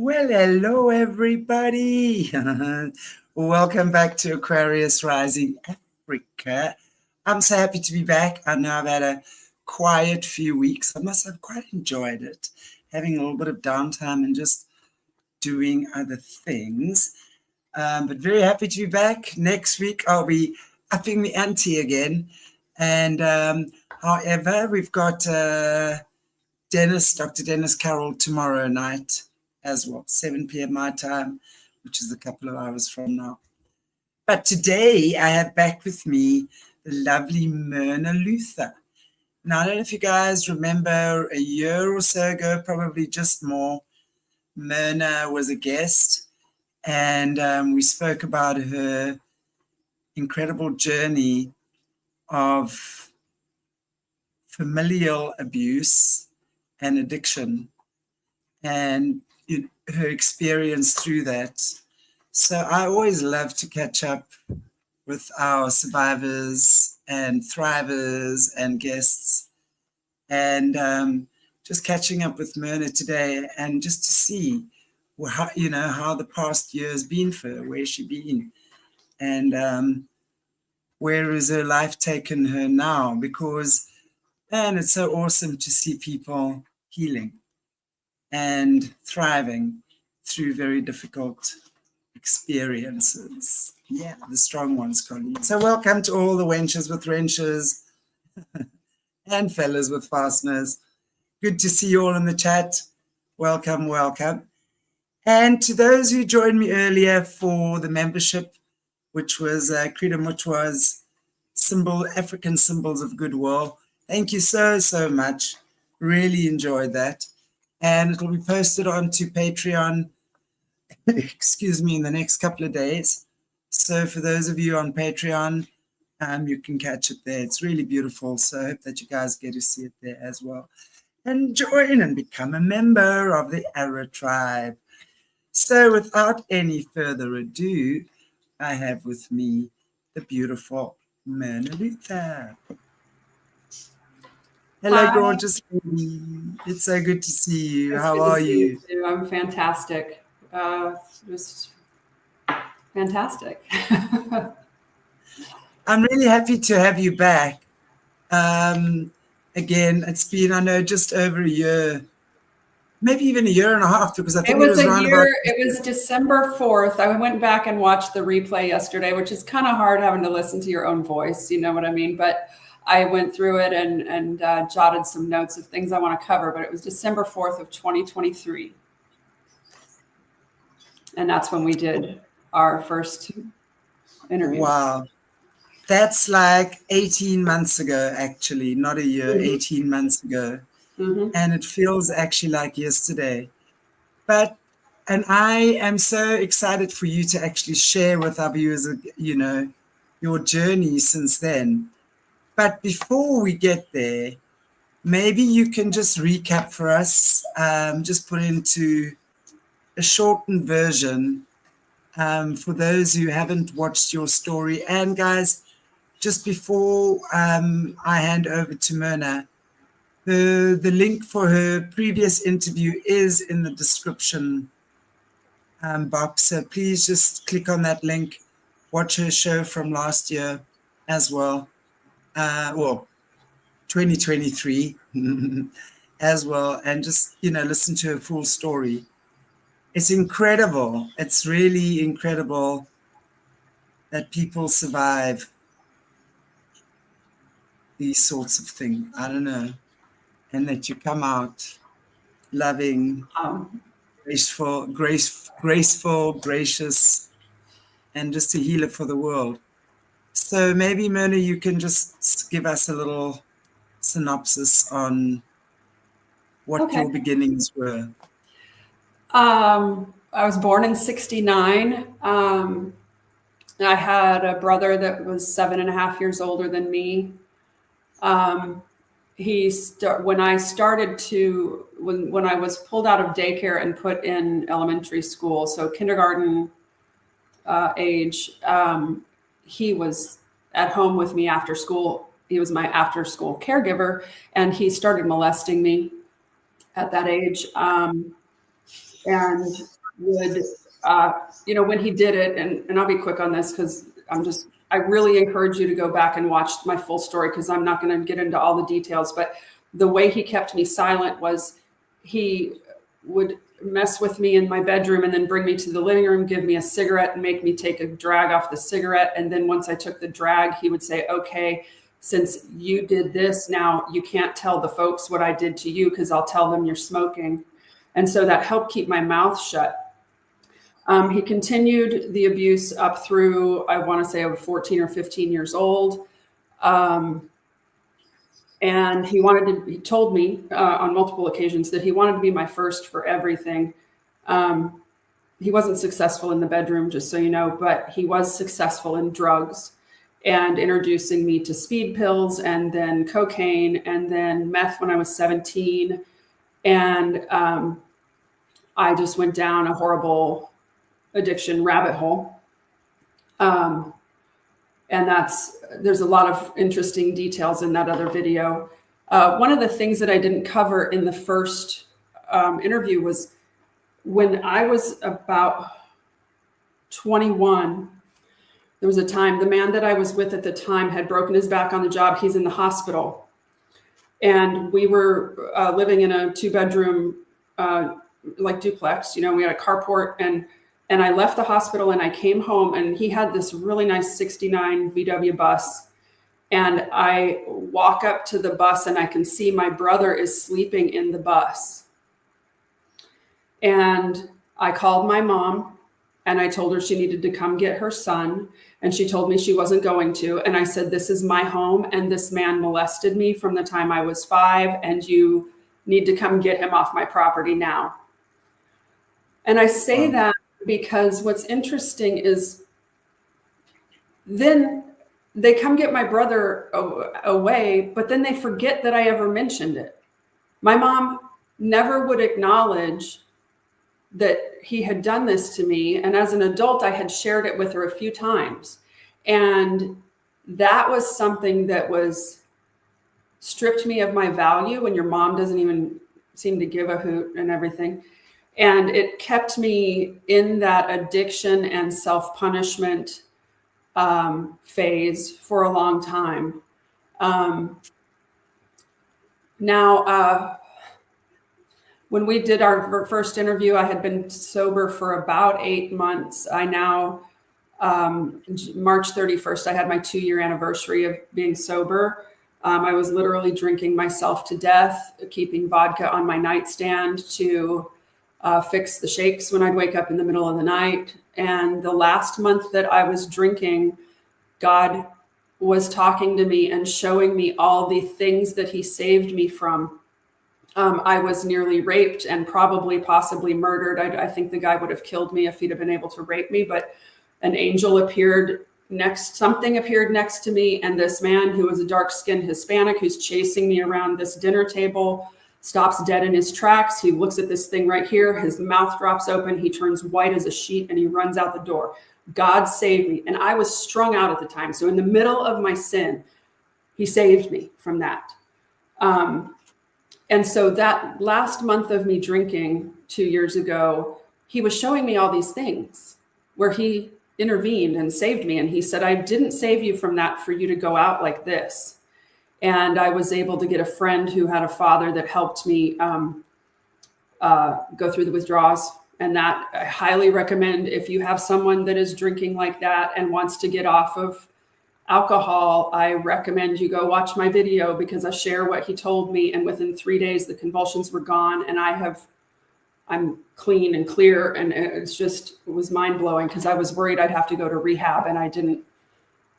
Well, hello, everybody. Welcome back to Aquarius Rising Africa. I'm so happy to be back. I know I've had a quiet few weeks. I must have quite enjoyed it, having a little bit of downtime and just doing other things. But very happy to be back. Next week, I'll be upping the ante again. And however, we've got Dr. Dennis Carroll tomorrow night as well, 7 p.m. my time, which is a couple of hours from now. But today I have back with me the lovely Myrna Luther. Now, I don't know if you guys remember a year or so ago, probably just more, Myrna was a guest and we spoke about her incredible journey of familial abuse and addiction and her experience through that. So I always love to catch up with our survivors and thrivers and guests, and just catching up with Myrna today and just to see how the past year has been for her, where's she been, and where is her life taken her now, because man, it's so awesome to see people healing and thriving through very difficult experiences. Yeah, the strong ones, Colleen. So welcome to all the wenches with wrenches and fellas with fasteners. Good to see you all in the chat. Welcome, welcome. And to those who joined me earlier for the membership, which was Credo Mutwa's African Symbols of Goodwill. Thank you so, so much. Really enjoyed that. And it'll be posted onto Patreon, excuse me, in the next couple of days. So for those of you on Patreon, you can catch it there. It's really beautiful. So I hope that you guys get to see it there as well. And join and become a member of the Arrow Tribe. So without any further ado, I have with me the beautiful Myrna Luther. Hello, Hi. gorgeous lady. It's so good to see you. How are you? I'm fantastic. Just fantastic. I'm really happy to have you back. Again, it's been, I know, just over a year, maybe even a year and a half, because I think it was around about... It was December 4th. I went back and watched the replay yesterday, which is kind of hard having to listen to your own voice, you know what I mean? But I went through it and jotted some notes of things I want to cover, but it was December 4th of 2023. And that's when we did our first interview. Wow. That's like 18 months ago, actually, not a year, 18 months ago. And it feels actually like yesterday. And I am so excited for you to actually share with our viewers, your journey since then. But before we get there, maybe you can just recap for us, just put into a shortened version for those who haven't watched your story. And guys, just before I hand over to Myrna, the link for her previous interview is in the description box. So please just click on that link, watch her show from last year as well. 2023 as well, and just listen to her full story. It's incredible. It's really incredible that people survive these sorts of things. I don't know, and that you come out loving, graceful, gracious, and just a healer for the world. So maybe, Myrna, you can just give us a little synopsis on what your beginnings were. I was born in 1969. I had a brother that was 7.5 years older than me. When I was pulled out of daycare and put in elementary school, so kindergarten age, he was at home with me after school. He was my after school caregiver, and he started molesting me at that age. And would, when he did it, and I'll be quick on this because I really encourage you to go back and watch my full story because I'm not going to get into all the details, but the way he kept me silent was he would mess with me in my bedroom and then bring me to the living room, give me a cigarette and make me take a drag off the cigarette. And then once I took the drag, he would say, okay, since you did this, now you can't tell the folks what I did to you because I'll tell them you're smoking. And so that helped keep my mouth shut. He continued the abuse up through, I want to say I was 14 or 15 years old. And he told me on multiple occasions that he wanted to be my first for everything. He wasn't successful in the bedroom, just so you know, but he was successful in drugs and introducing me to speed pills and then cocaine and then meth when I was 17. And I just went down a horrible addiction rabbit hole. And there's a lot of interesting details in that other video. One of the things that I didn't cover in the first interview was when I was about 21, there was a time, the man that I was with at the time had broken his back on the job. He's in the hospital. And we were living in a 2-bedroom like duplex, we had a carport, and I left the hospital and I came home and he had this really nice 69 VW bus. And I walk up to the bus and I can see my brother is sleeping in the bus. And I called my mom and I told her she needed to come get her son. And she told me she wasn't going to. And I said, this is my home and this man molested me from the time I was 5 and you need to come get him off my property now. And I say that because what's interesting is then they come get my brother away, but then they forget that I ever mentioned it. My mom never would acknowledge that he had done this to me. And as an adult, I had shared it with her a few times. And that was something that was stripped me of my value when your mom doesn't even seem to give a hoot and everything. And it kept me in that addiction and self-punishment phase for a long time. When we did our first interview, I had been sober for about 8 months. I now, March 31st, I had my 2-year anniversary of being sober. I was literally drinking myself to death, keeping vodka on my nightstand to fix the shakes when I'd wake up in the middle of the night. And the last month that I was drinking, God was talking to me and showing me all the things that he saved me from. I was nearly raped and possibly murdered. I think the guy would have killed me if he'd have been able to rape me, but an angel something appeared next to me. And this man who was a dark-skinned Hispanic who's chasing me around this dinner table stops dead in his tracks. He looks at this thing right here. His mouth drops open. He turns white as a sheet and he runs out the door. God saved me. And I was strung out at the time. So in the middle of my sin, he saved me from that. And so that last month of me drinking 2 years ago, he was showing me all these things where he intervened and saved me. And he said, I didn't save you from that for you to go out like this. And I was able to get a friend who had a father that helped me go through the withdrawals. And that I highly recommend if you have someone that is drinking like that and wants to get off of alcohol, I recommend you go watch my video because I share what he told me. And within 3 days, the convulsions were gone and I'm clean and clear. And it was mind blowing because I was worried I'd have to go to rehab and I didn't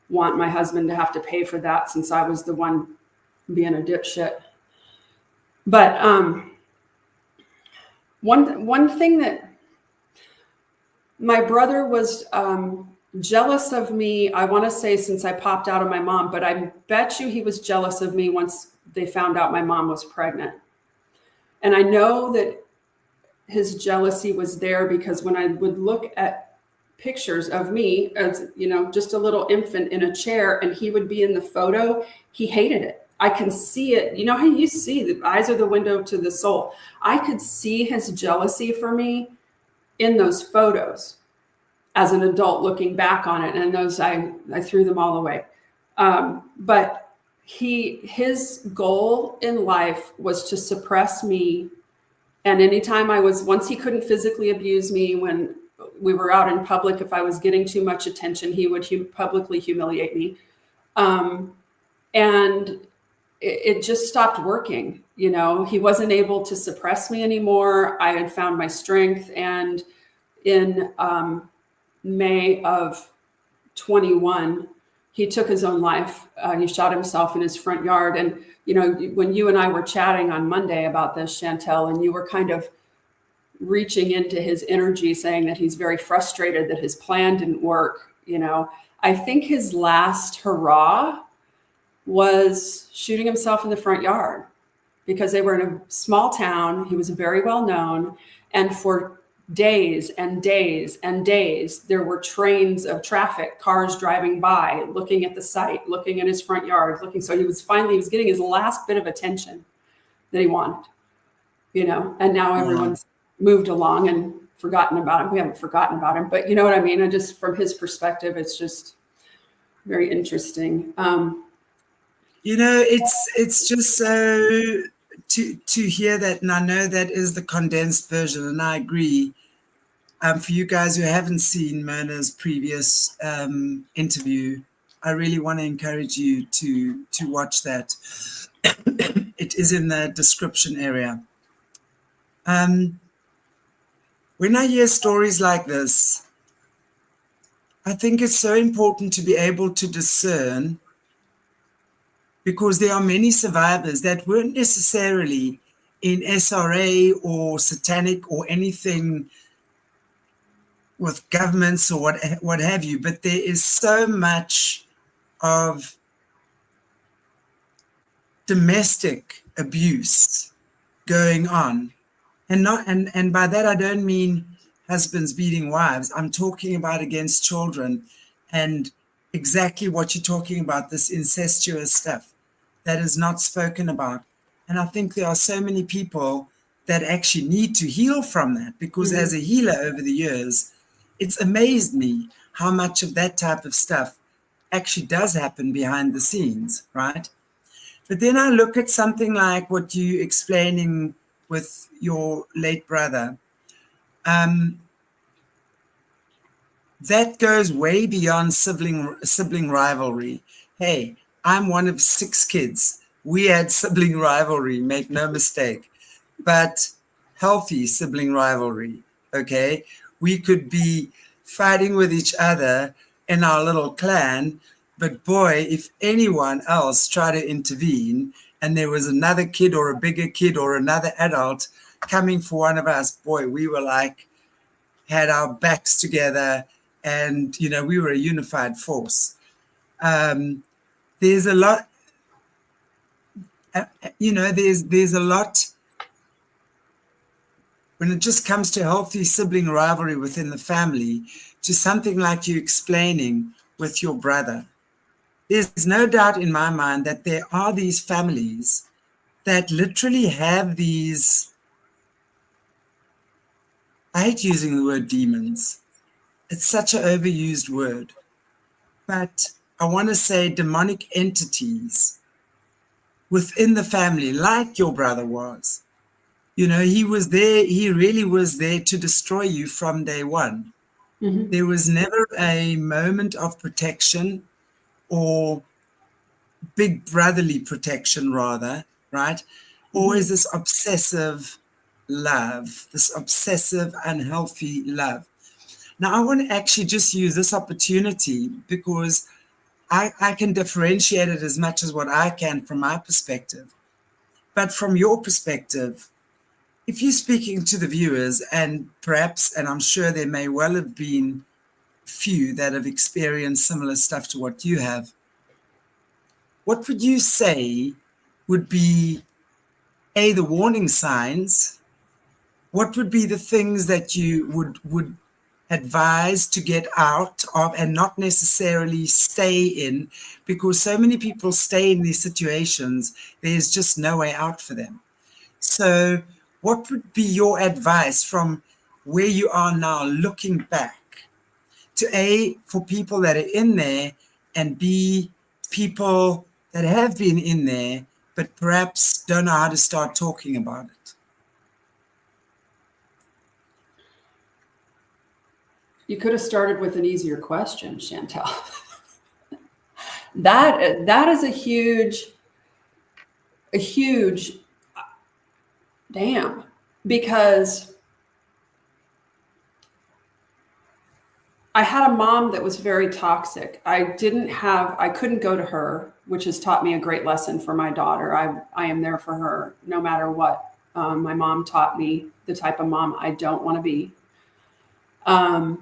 want my husband to have to pay for that since I was the one being a dipshit. But one thing that my brother was jealous of me, I want to say since I popped out of my mom, but I bet you he was jealous of me once they found out my mom was pregnant. And I know that his jealousy was there because when I would look at pictures of me as, just a little infant in a chair and he would be in the photo, he hated it. I can see it. You know how you see the eyes are the window to the soul. I could see his jealousy for me in those photos as an adult looking back on it. And those, I threw them all away. But his goal in life was to suppress me. And anytime once he couldn't physically abuse me, when we were out in public, if I was getting too much attention, he would publicly humiliate me. And it just stopped working. You know, he wasn't able to suppress me anymore. I had found my strength. And in May of 21, he took his own life. He shot himself in his front yard. And, you know, when you and I were chatting on Monday about this, Chantelle, and you were kind of reaching into his energy, saying that he's very frustrated that his plan didn't work, you know, I think his last hurrah was shooting himself in the front yard, because they were in a small town. He was very well known. And for days and days and days, there were trains of traffic, cars driving by, looking at the site, looking at his front yard, looking. So he was getting his last bit of attention that he wanted, you know, and now everyone's moved along and forgotten about him. We haven't forgotten about him, but you know what I mean? And just from his perspective, it's just very interesting. You know, it's just so to hear that, and I know that is the condensed version, and I agree. For you guys who haven't seen Myrna's previous interview, I really want to encourage you to watch that. It is in the description area. When I hear stories like this, I think it's so important to be able to discern, because there are many survivors that weren't necessarily in SRA or satanic or anything with governments or what have you, but there is so much of domestic abuse going on. And by that I don't mean husbands beating wives. I'm talking about against children, and exactly what you're talking about, this incestuous stuff that is not spoken about. And I think there are so many people that actually need to heal from that, because as a healer over the years, it's amazed me how much of that type of stuff actually does happen behind the scenes, right? But then I look at something like what you're explaining with your late brother. That goes way beyond sibling rivalry. Hey, I'm one of 6 kids. We had sibling rivalry, make no mistake, but healthy sibling rivalry, okay? We could be fighting with each other in our little clan, but boy, if anyone else tried to intervene and there was another kid or a bigger kid or another adult coming for one of us, boy, we were like, had our backs together, and, you know, we were a unified force. There's a lot, you know, there's a lot when it just comes to healthy sibling rivalry within the family, to something like you explaining with your brother. There's no doubt in my mind that there are these families that literally have these, I hate using the word demons. It's such an overused word. But I want to say demonic entities within the family, like your brother was. You know, he was there, he really was there to destroy you from day one. Mm-hmm. There was never a moment of protection, or big brotherly protection rather, right? Mm-hmm. Always this obsessive love, this obsessive, unhealthy love. Now, I want to actually just use this opportunity, because I can differentiate it as much as what I can from my perspective. But from your perspective, if you're speaking to the viewers, and perhaps, and I'm sure there may well have been few that have experienced similar stuff to what you have, what would you say would be, A, the warning signs? What would be the things that you would advise to get out of and not necessarily stay in? Because so many people stay in these situations, there's just no way out for them. So what would be your advice from where you are now looking back, to A, for people that are in there, and B, people that have been in there, but perhaps don't know how to start talking about it? You could have started with an easier question, Chantelle. That is a huge damn, because I had a mom that was very toxic. I couldn't go to her, which has taught me a great lesson for my daughter. I am there for her no matter what. My mom taught me the type of mom I don't want to be. My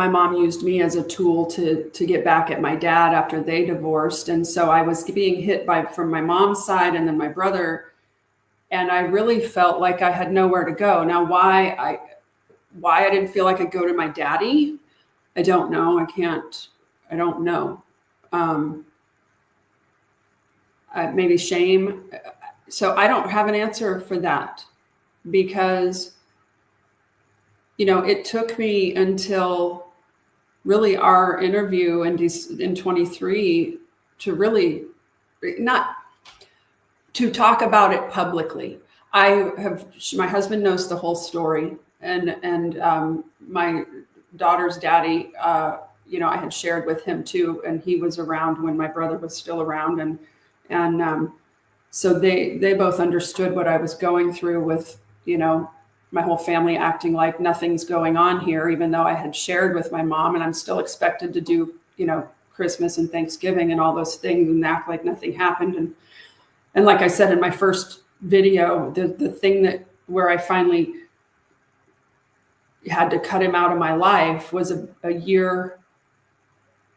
mom used me as a tool to get back at my dad after they divorced. And so I was being hit from my mom's side and then my brother. And I really felt like I had nowhere to go. Now, why I didn't feel like I could go to my daddy, I don't know. I don't know. Maybe shame. So I don't have an answer for that, because it took me until really our interview in 23 to really not to talk about it publicly. My husband knows the whole story, and my daughter's daddy, I had shared with him too, and he was around when my brother was still around, and so they both understood what I was going through with, my whole family acting like nothing's going on here, even though I had shared with my mom, and I'm still expected to do, Christmas and Thanksgiving and all those things and act like nothing happened. And like I said in my first video, the thing where I finally had to cut him out of my life was a year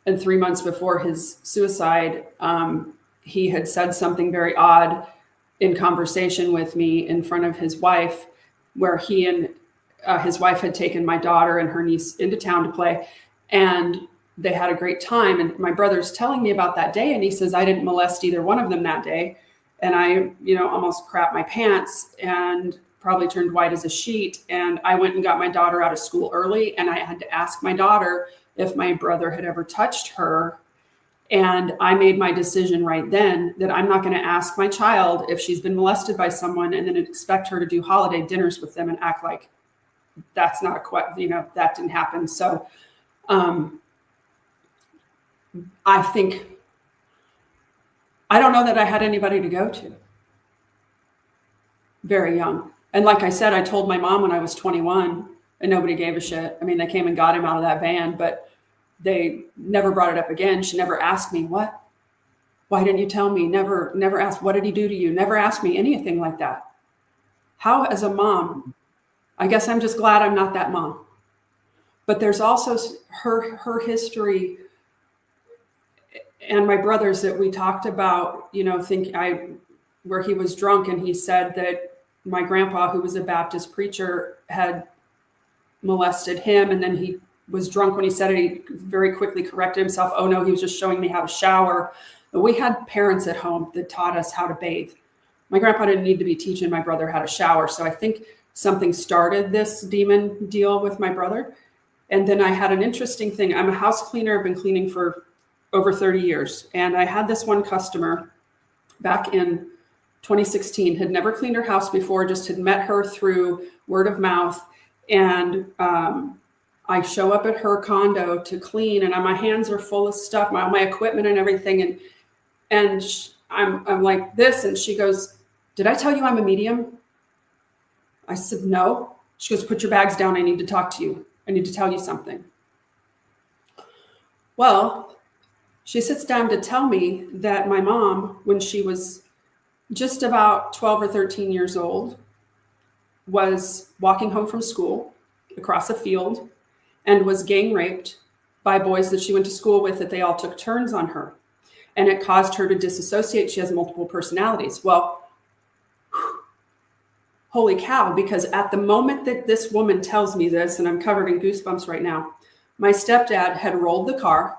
and 3 months before his suicide. He had said something very odd in conversation with me in front of his wife, where he and his wife had taken my daughter and her niece into town to play, and they had a great time. And my brother's telling me about that day, and he says, I didn't molest either one of them that day. And I, almost crapped my pants and probably turned white as a sheet. And I went and got my daughter out of school early, and I had to ask my daughter if my brother had ever touched her. And I made my decision right then that I'm not going to ask my child if she's been molested by someone and then expect her to do holiday dinners with them and act like that's not that didn't happen. So I think, I don't know that I had anybody to go to. Very young. And like I said, I told my mom when I was 21 and nobody gave a shit. I mean, they came and got him out of that van, but they never brought it up again. She never asked me, what? Why didn't you tell me? Never asked, what did he do to you? Never asked me anything like that. How, as a mom, I guess I'm just glad I'm not that mom. But there's also her history and my brother's that we talked about, where he was drunk and he said that my grandpa, who was a Baptist preacher, had molested him. And then he was drunk when he said it. He very quickly corrected himself. Oh no, he was just showing me how to shower. But we had parents at home that taught us how to bathe. My grandpa didn't need to be teaching my brother how to shower. So I think something started this demon deal with my brother. And then I had an interesting thing. I'm a house cleaner. I've been cleaning for over 30 years. And I had this one customer back in 2016, had never cleaned her house before, just had met her through word of mouth. And I show up at her condo to clean, and my hands are full of stuff, my equipment and everything. And I'm like this, and she goes, did I tell you I'm a medium? I said, no. She goes, put your bags down. I need to talk to you. I need to tell you something. Well, she sits down to tell me that my mom, when she was just about 12 or 13 years old, was walking home from school across a field and was gang raped by boys that she went to school with, that they all took turns on her. And it caused her to disassociate. She has multiple personalities. Well, holy cow, because at the moment that this woman tells me this, and I'm covered in goosebumps right now, my stepdad had rolled the car,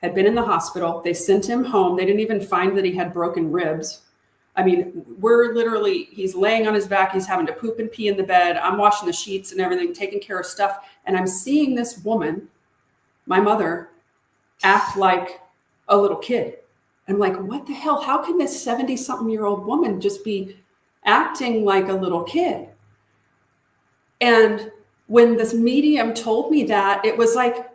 had been in the hospital. They sent him home. They didn't even find that he had broken ribs. I mean, he's laying on his back. He's having to poop and pee in the bed. I'm washing the sheets and everything, taking care of stuff. And I'm seeing this woman, my mother, act like a little kid. I'm like, what the hell? How can this 70-something-year-old woman just be acting like a little kid? And when this medium told me that, it was like,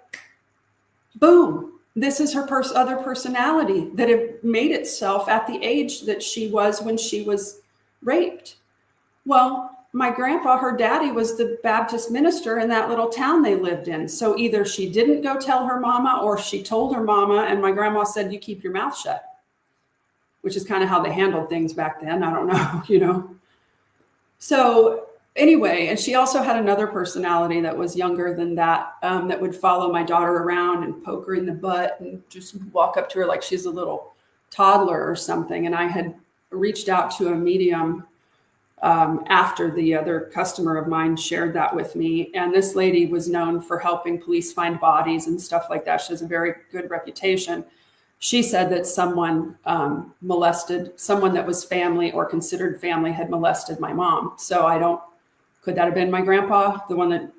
boom, this is her other personality that had made itself at the age that she was when she was raped. Well, my grandpa, her daddy, was the Baptist minister in that little town they lived in. So either she didn't go tell her mama, or she told her mama, and my grandma said, you keep your mouth shut, which is kind of how they handled things back then. I don't know, So anyway, and she also had another personality that was younger than that, that would follow my daughter around and poke her in the butt and just walk up to her like she's a little toddler or something. And I had reached out to a medium after the other customer of mine shared that with me. And this lady was known for helping police find bodies and stuff like that. She has a very good reputation. She said that someone someone that was family or considered family had molested my mom. So could that have been my grandpa, the one that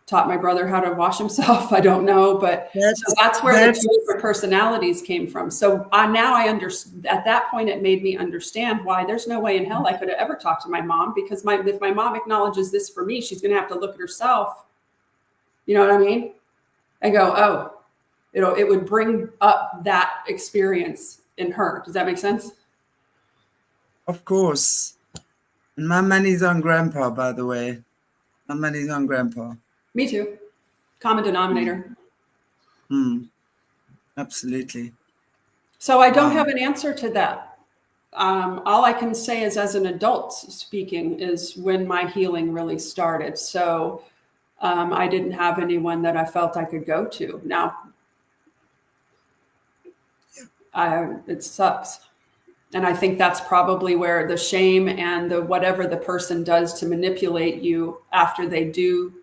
taught my brother how to wash himself? I don't know, but that's where the two different personalities came from. So now I understand. At that point, it made me understand why there's no way in hell I could have ever talked to my mom, because if my mom acknowledges this for me, she's going to have to look at herself. You know what I mean? And go, oh, it would bring up that experience in her. Does that make sense? Of course. And my money's on grandpa, by the way. My money's on grandpa. Me too. Common denominator. Absolutely. So I don't have an answer to that. All I can say is, as an adult speaking, is when my healing really started. So I didn't have anyone that I felt I could go to. Now, it sucks. And I think that's probably where the shame and the whatever the person does to manipulate you after they do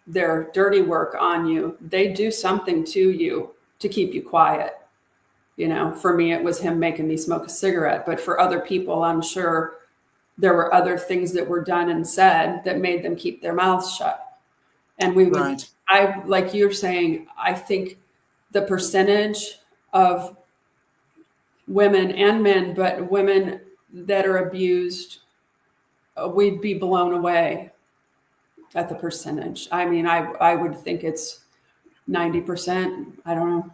their dirty work on you, they do something to you to keep you quiet. For me, it was him making me smoke a cigarette. But for other people, I'm sure there were other things that were done and said that made them keep their mouths shut. And like you're saying, I think the percentage of women and men, but women that are abused, we'd be blown away at the percentage. I mean, I would think it's 90%. I don't know.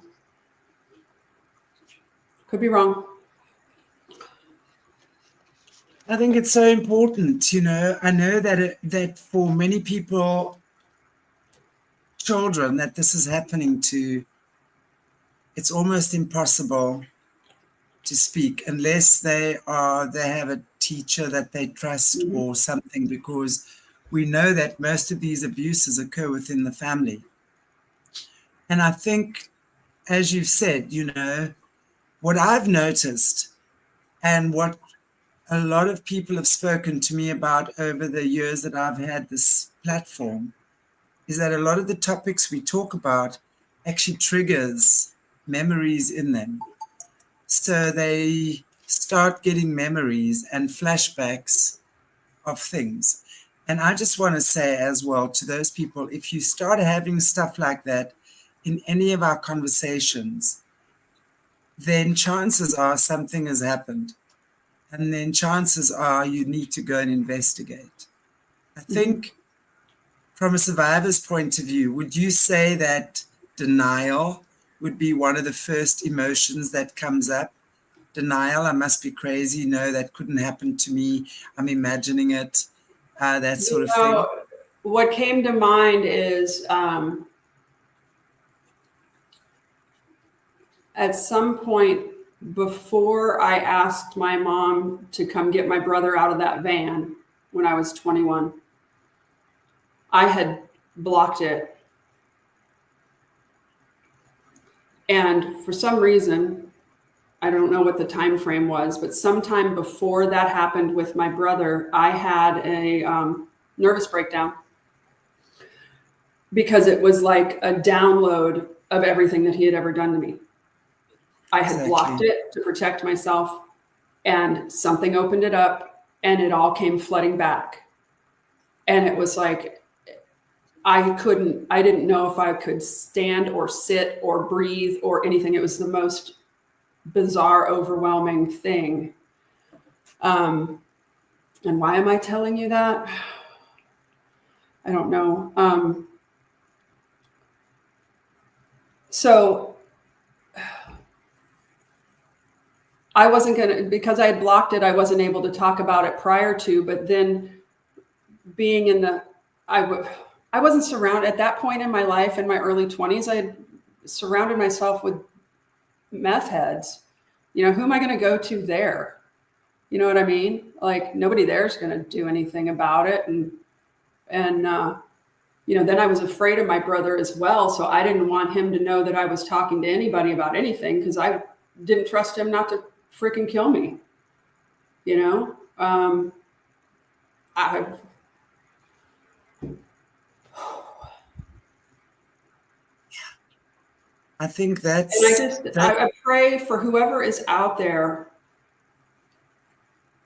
Could be wrong. I think it's so important, I know that for many people, children that this is happening to, it's almost impossible to speak unless they have a teacher that they trust or something, because we know that most of these abuses occur within the family. And I think, as you've said, what I've noticed and what a lot of people have spoken to me about over the years that I've had this platform is that a lot of the topics we talk about actually triggers memories in them. So they start getting memories and flashbacks of things. And I just want to say as well to those people, if you start having stuff like that in any of our conversations, then chances are something has happened. And then chances are you need to go and investigate. I think from a survivor's point of view, would you say that denial would be one of the first emotions that comes up? Denial, I must be crazy. No, that couldn't happen to me. I'm imagining it, that sort of thing. What came to mind is at some point before I asked my mom to come get my brother out of that van when I was 21, I had blocked it. And for some reason, I don't know what the time frame was, but sometime before that happened with my brother, I had a nervous breakdown because it was like a download of everything that he had ever done to me. I had blocked it to protect myself. and something opened it up and it all came flooding back. And it was like, I didn't know if I could stand or sit or breathe or anything. It was the most bizarre, overwhelming thing. And why am I telling you that? I don't know. So I wasn't going to, because I had blocked it, I wasn't able to talk about it prior to, but then being in the, I wasn't surrounded at that point in my life, in my early 20s, I had surrounded myself with meth heads. You know, who am I going to go to there? You know what I mean? Like, nobody there is going to do anything about it. And you know, then I was afraid of my brother as well. So I didn't want him to know that I was talking to anybody about anything, because I didn't trust him not to freaking kill me. You know, I think that's. And I pray for whoever is out there.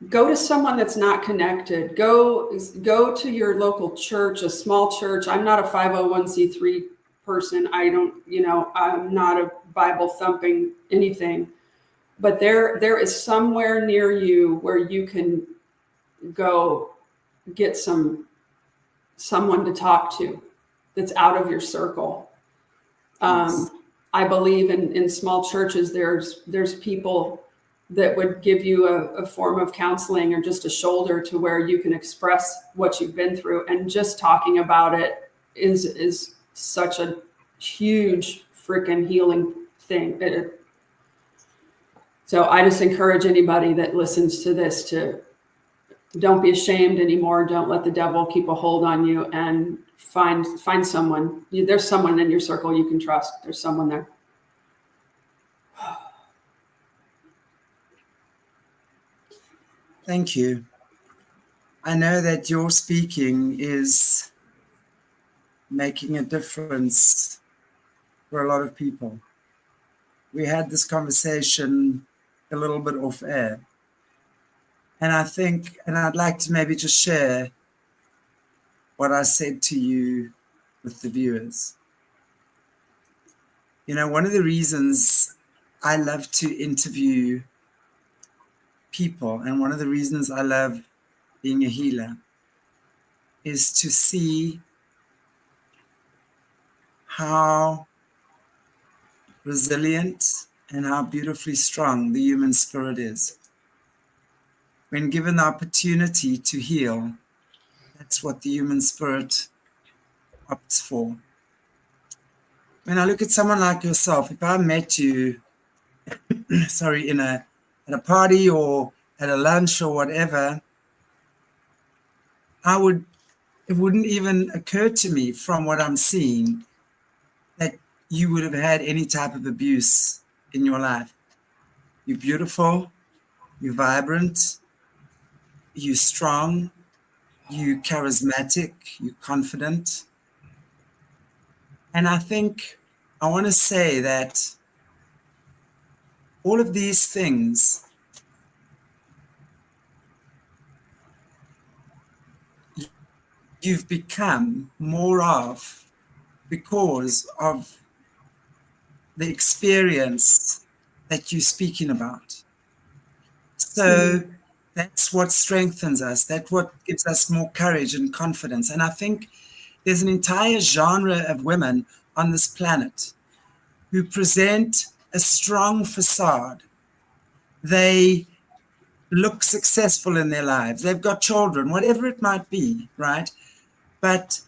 Go to someone that's not connected. Go to your local church, a small church. I'm not a 501c3 person. I don't, you know, I'm not a Bible thumping anything. But there is somewhere near you where you can go get someone to talk to that's out of your circle. Yes. I believe in small churches, there's people that would give you a form of counseling or just a shoulder to where you can express what you've been through. And just talking about it is such a huge freaking healing thing. So I just encourage anybody that listens to this to don't be ashamed anymore. Don't let the devil keep a hold on you, and find someone. There's someone in your circle you can trust. There's someone there. Thank you. I know that your speaking is making a difference for a lot of people. We had this conversation a little bit off air. And I think, and I'd like to maybe just share what I said to you with the viewers. You know, one of the reasons I love to interview people, and one of the reasons I love being a healer, is to see how resilient and how beautifully strong the human spirit is. When given the opportunity to heal, that's what the human spirit opts for. When I look at someone like yourself, if I met you, sorry, at a party or at a lunch or whatever, it wouldn't even occur to me from what I'm seeing that you would have had any type of abuse in your life. You're beautiful, you're vibrant, you're strong, you're charismatic, you're confident. And I think I want to say that all of these things you've become more of because of the experience that you're speaking about. So that's what strengthens us. That's what gives us more courage and confidence. And I think there's an entire genre of women on this planet who present a strong facade. They look successful in their lives. They've got children, whatever it might be, right? But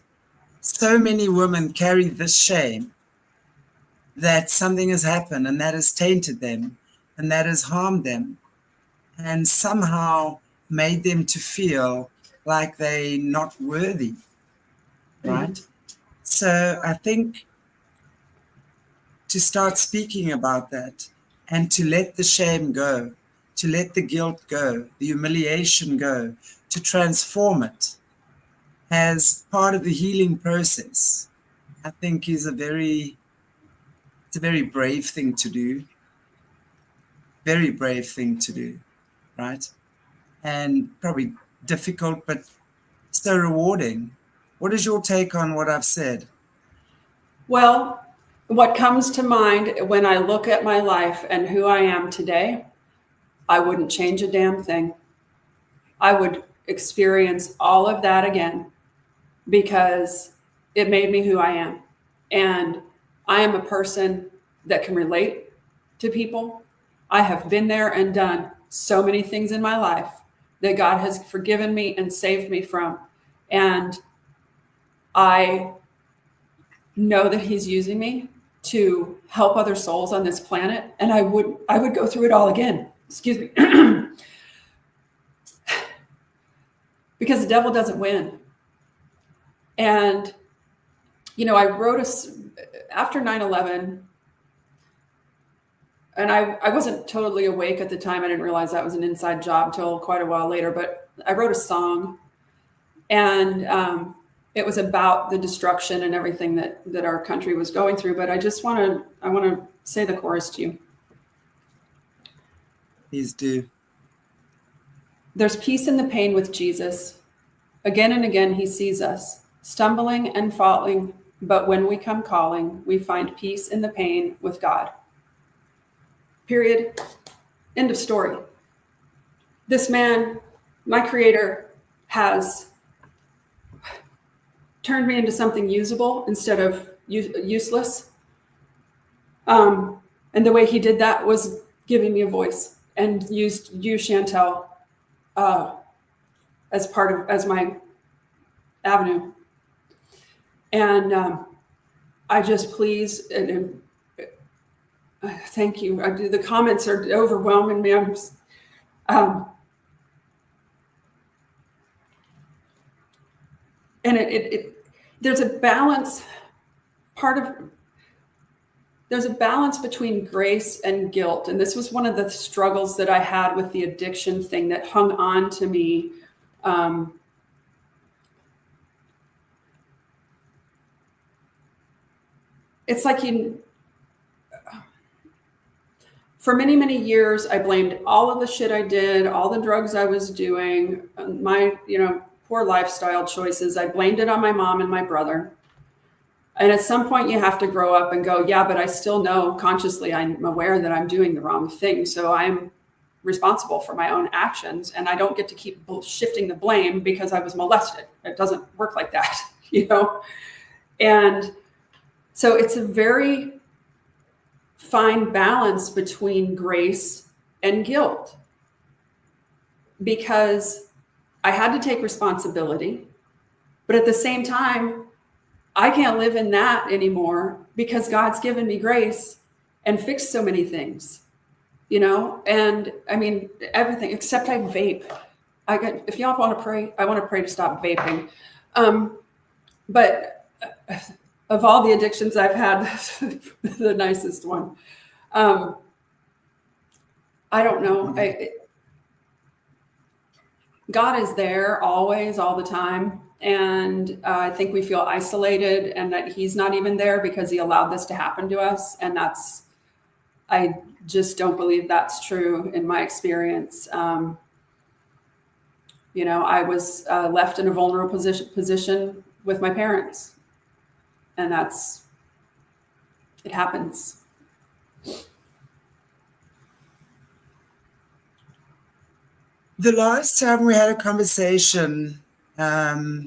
so many women carry this shame that something has happened and that has tainted them and that has harmed them and somehow made them to feel like they're not worthy, right? Mm-hmm. So I think to start speaking about that and to let the shame go, to let the guilt go, the humiliation go, to transform it as part of the healing process, I think is a very brave thing to do. Very brave thing to do. right? And probably difficult, but so rewarding. What is your take on what I've said? Well, what comes to mind when I look at my life and who I am today, I wouldn't change a damn thing. I would experience all of that again because it made me who I am. And I am a person that can relate to people. I have been there and done so many things in my life that God has forgiven me and saved me from. And I know that He's using me to help other souls on this planet. And I would go through it all again. Excuse me. Because the devil doesn't win. And, I wrote after 9/11, and I wasn't totally awake at the time. I didn't realize that was an inside job till quite a while later, but I wrote a song, and it was about the destruction and everything that our country was going through. But I want to say the chorus to you. Please do. There's peace in the pain with Jesus. Again and again, He sees us, stumbling and falling. But when we come calling, we find peace in the pain with God. Period. End of story. This man, my Creator, has turned me into something usable instead of useless. And the way He did that was giving me a voice and used you, Chantelle, as my avenue. And I just please and thank you. The comments are overwhelming me. And there's a balance. There's a balance between grace and guilt. And this was one of the struggles that I had with the addiction thing that hung on to me. It's like for many, many years, I blamed all of the shit I did, all the drugs I was doing, my, poor lifestyle choices. I blamed it on my mom and my brother. And at some point you have to grow up and go, yeah, but I still know consciously I'm aware that I'm doing the wrong thing. So I'm responsible for my own actions. And I don't get to keep shifting the blame because I was molested. It doesn't work like that, And so it's a very fine balance between grace and guilt, because I had to take responsibility, but at the same time, I can't live in that anymore because God's given me grace and fixed so many things, and I mean, everything except I vape. If y'all want to pray, I want to pray to stop vaping. But of all the addictions I've had, the nicest one. I don't know. God is there always, all the time. And I think we feel isolated and that He's not even there because He allowed this to happen to us. And I just don't believe that's true in my experience. I was left in a vulnerable position with my parents. And it happens. The last time we had a conversation, there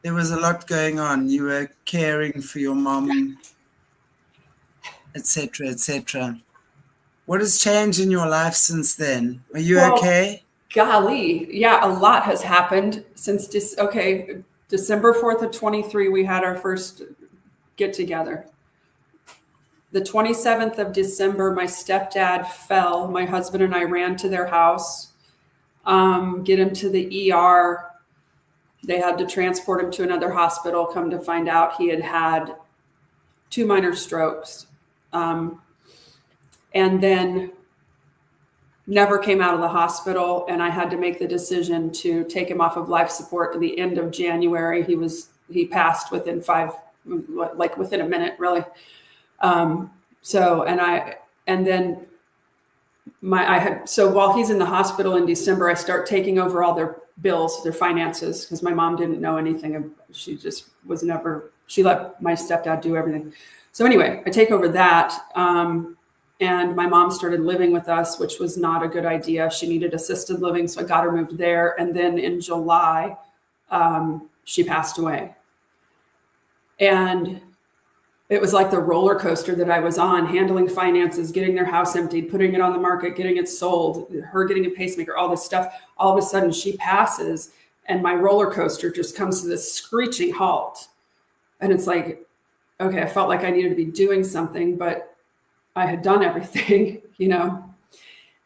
was a lot going on. You were caring for your mom, etc., etc. What has changed in your life since then? Are you okay? Golly, yeah, a lot has happened since December 4th of 23, we had our first get together. The 27th of December, my stepdad fell. My husband and I ran to their house, get him to the ER. They had to transport him to another hospital. Come to find out he had 2 minor strokes. And then never came out of the hospital. And I had to make the decision to take him off of life support at the end of January. He passed within within a minute, really. And then So while he's in the hospital in December, I start taking over all their bills, their finances, because my mom didn't know anything. She just was never, she let my stepdad do everything. So anyway, I take over that. And my mom started living with us, which was not a good idea. She needed assisted living, so I got her moved there. And then in July, she passed away. And it was like the roller coaster that I was on, handling finances, getting their house emptied, putting it on the market, getting it sold, her getting a pacemaker, all this stuff. All of a sudden she passes and my roller coaster just comes to this screeching halt. And it's like, okay, I felt like I needed to be doing something, but I had done everything, you know?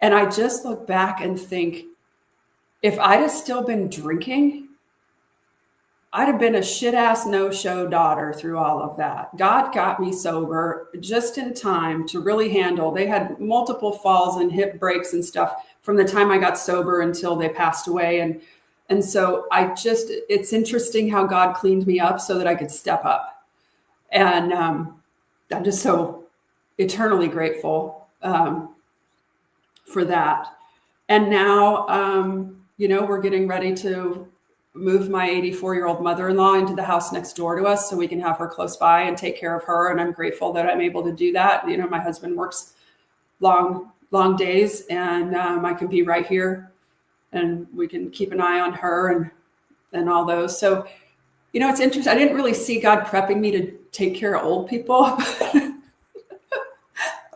And I just look back and think, if I'd have still been drinking, I'd have been a shit-ass no-show daughter through all of that. God got me sober just in time to really handle. They had multiple falls and hip breaks and stuff from the time I got sober until they passed away. And so it's interesting how God cleaned me up so that I could step up. And I'm just so eternally grateful for that. And now, we're getting ready to move my 84-year-old mother-in-law into the house next door to us so we can have her close by and take care of her. And I'm grateful that I'm able to do that. You know, my husband works long days, and I can be right here and we can keep an eye on her and all those. So, it's interesting. I didn't really see God prepping me to take care of old people.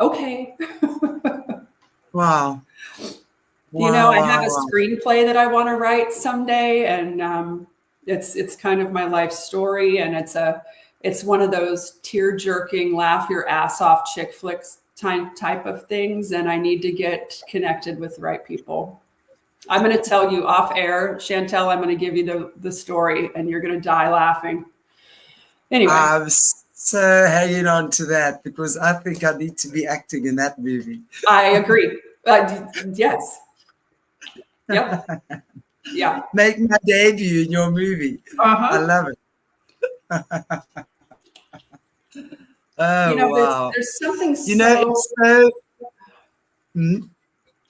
Okay. Wow. I have a screenplay that I want to write someday, and it's kind of my life story, and it's one of those tear-jerking, laugh your ass off chick flicks type of things, and I need to get connected with the right people. I'm going to tell you off air, Chantelle, I'm going to give you the story, and you're going to die laughing. Anyway. I'm so hanging on to that because I think I need to be acting in that movie. I agree. Yes. Yep. Yeah. Make my debut in your movie. Uh-huh. I love it. Wow. There's something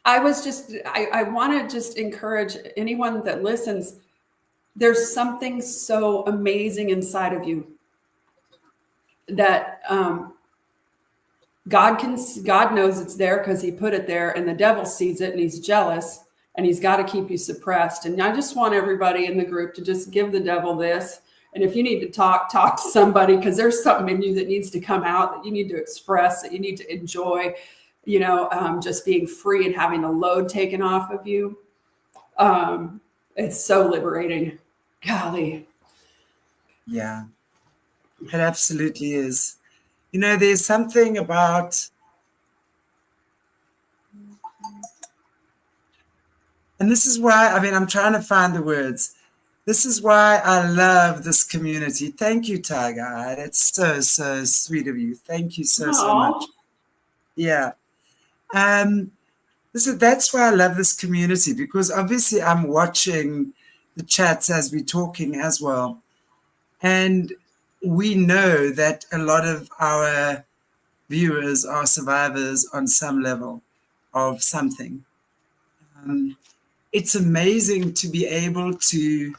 I want to just encourage anyone that listens. There's something so amazing inside of you that God knows it's there because he put it there, and the devil sees it and he's jealous and he's got to keep you suppressed. And I just want everybody in the group to just give the devil this. And if you need to talk to somebody, because there's something in you that needs to come out, that you need to express, that you need to enjoy, just being free and having the load taken off of you. It's so liberating. Golly. Yeah, it absolutely is. There's something about, and this is why, I'm trying to find the words. This is why I love this community. Thank you, Tiger. It's so, so sweet of you. Thank you so much. Yeah. That's why I love this community, because obviously I'm watching the chats as we're talking as well. And we know that a lot of our viewers are survivors on some level of something. It's amazing to be able to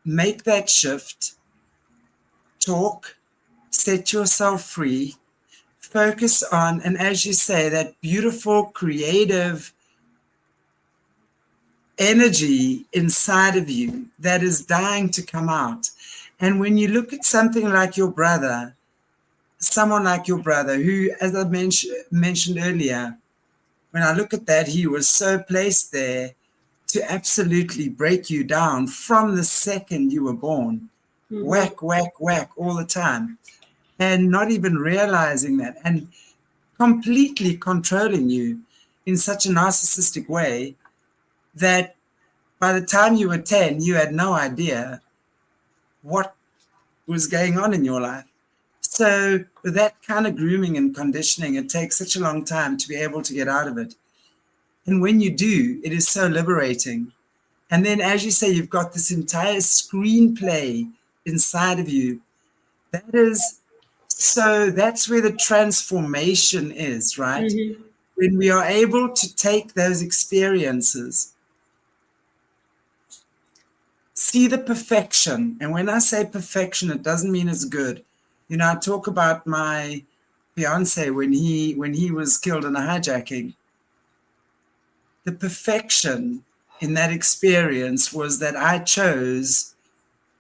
make that shift, talk, set yourself free, focus on, and as you say, that beautiful, creative energy inside of you that is dying to come out. And when you look at something like your brother, someone like your brother, who, as I mentioned earlier, when I look at that, he was so placed there to absolutely break you down from the second you were born. Mm-hmm. Whack, whack, whack all the time. And not even realizing that, and completely controlling you in such a narcissistic way that by the time you were 10, you had no idea what was going on in your life. So with that kind of grooming and conditioning, it takes such a long time to be able to get out of it. And when you do, it is so liberating. And then, as you say, you've got this entire screenplay inside of you that is So that's where the transformation is, right? Mm-hmm. When we are able to take those experiences, see the perfection. And when I say perfection, it doesn't mean it's good. You know, I talk about my fiance when he was killed in a hijacking. The perfection in that experience was that I chose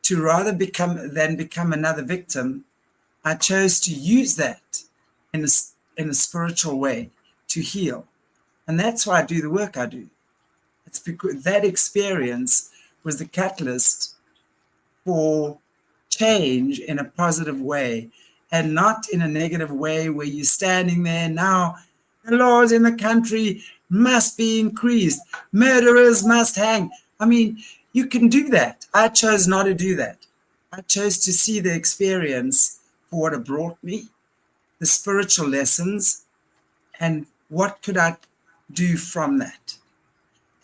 to rather become another victim. I chose to use that in a spiritual way to heal. And that's why I do the work I do. It's because that experience was the catalyst for change in a positive way and not in a negative way where you're standing there now. The laws in the country must be increased. Murderers must hang. I mean, you can do that. I chose not to do that. I chose to see the experience for what it brought me, the spiritual lessons, and what could I do from that.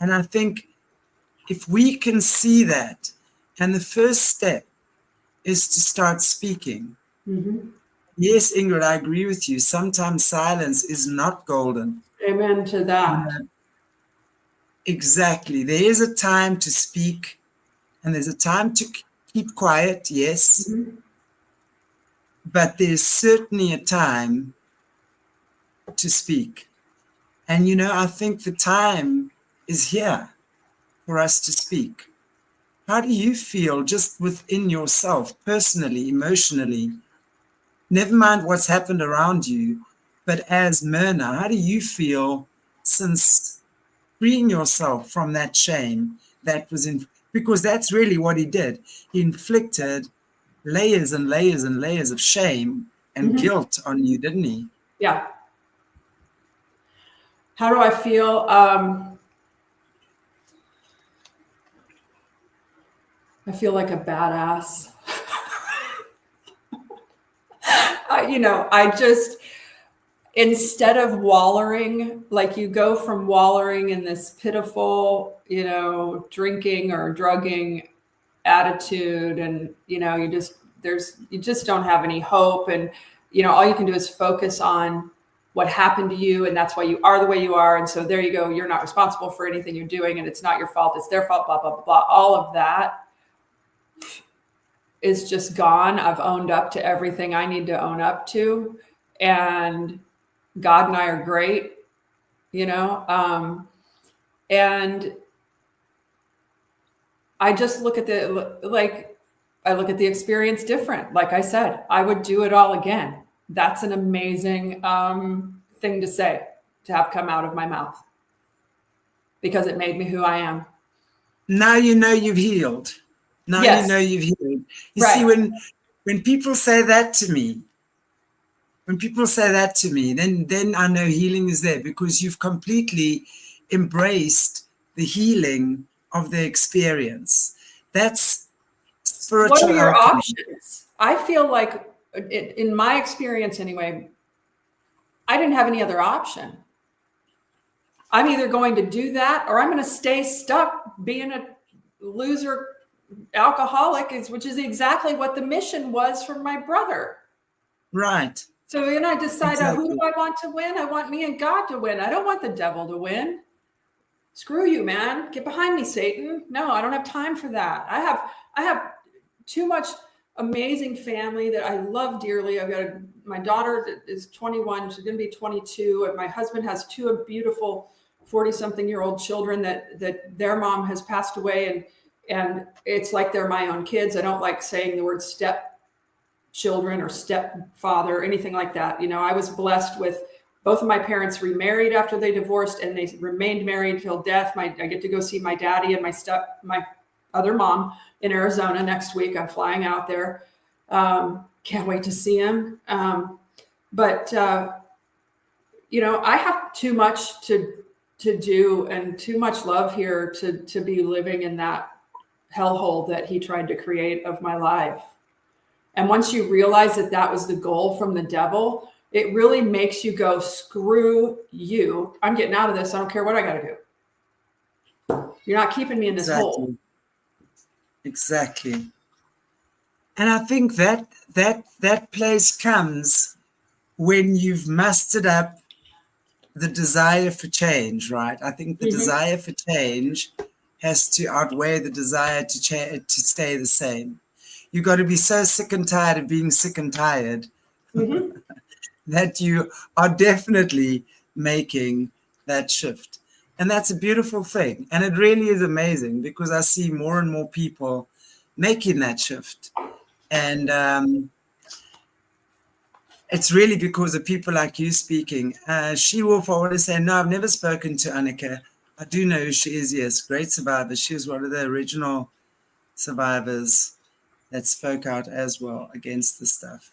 And I think if we can see that, and the first step is to start speaking. Mm-hmm. Yes, Ingrid, I agree with you. Sometimes silence is not golden. Amen to that. Exactly. There is a time to speak, and there's a time to keep quiet, yes. Mm-hmm. But there's certainly a time to speak. And, you know, I think the time is here for us to speak. How do you feel just within yourself, personally, emotionally? Never mind what's happened around you, but as Myrna, how do you feel since freeing yourself from that shame that was in, because that's really what he did. He inflicted layers and layers and layers of shame and Mm-hmm. guilt on you, didn't he? Yeah. How do I feel? I feel like a badass. I just, instead of wallowing, like you go from wallowing in this pitiful, drinking or drugging attitude, and you just don't have any hope, and all you can do is focus on what happened to you, and that's why you are the way you are, and so there you go, you're not responsible for anything you're doing, and it's not your fault, it's their fault, blah blah blah blah. All of that is just gone. I've owned up to everything I need to own up to, and God and I are great, and I just look at I look at the experience different. Like I said, I would do it all again. That's an amazing thing to say, to have come out of my mouth, because it made me who I am. Now you know you've healed. Now Yes. you know you've healed. You Right. see, when people say that to me, then I know healing is there, because you've completely embraced the healing of the experience. That's spiritual What are your alchemy. options? I feel like, in my experience anyway, I didn't have any other option. I'm either going to do that, or I'm going to stay stuck being a loser alcoholic, which is exactly what the mission was for my brother. Right. So then I decide, Exactly. who do I want to win? I want me and God to win. I don't want the devil to win. Screw you, man. Get behind me, Satan. No, I don't have time for that. I have too much amazing family that I love dearly. I've got my daughter is 21. She's going to be 22. And my husband has two beautiful 40-something-year-old children that their mom has passed away. And it's like they're my own kids. I don't like saying the word step children or stepfather or anything like that. I was blessed with both of my parents remarried after they divorced, and they remained married till death. I get to go see my daddy and my other mom in Arizona next week. I'm flying out there. Can't wait to see him. But I have too much to do, and too much love here to be living in that hellhole that he tried to create of my life. And once you realize that that was the goal from the devil, it really makes you go, screw you. I'm getting out of this. I don't care what I got to do. You're not keeping me in this hole. Exactly. And I think that place comes when you've mustered up the desire for change, right? I think the desire for change has to outweigh the desire to stay the same. You've got to be so sick and tired of being sick and tired that you are definitely making that shift. And that's a beautiful thing. And it really is amazing because I see more and more people making that shift. And it's really because of people like you speaking. She-Wolf, I want to say, no, I've never spoken to Annika. I do know who she is, yes, great survivor. She was one of the original survivors that spoke out as well against the stuff.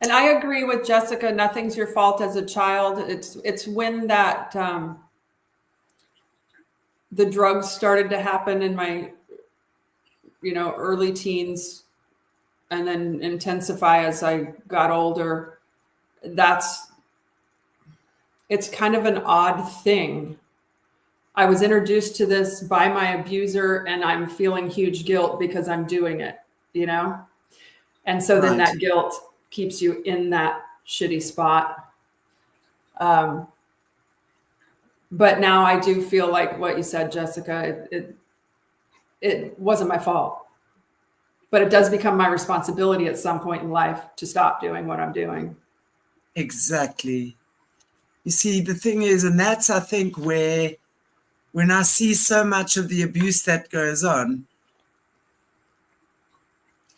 And I agree with Jessica, nothing's your fault as a child. It's when that the drugs started to happen in my, early teens and then intensify as I got older. It's kind of an odd thing. I was introduced to this by my abuser and I'm feeling huge guilt because I'm doing it, And so then that guilt keeps you in that shitty spot. But now I do feel like what you said, Jessica, it wasn't my fault, but it does become my responsibility at some point in life to stop doing what I'm doing. Exactly. You see, the thing is, and that's, I think, where when I see so much of the abuse that goes on,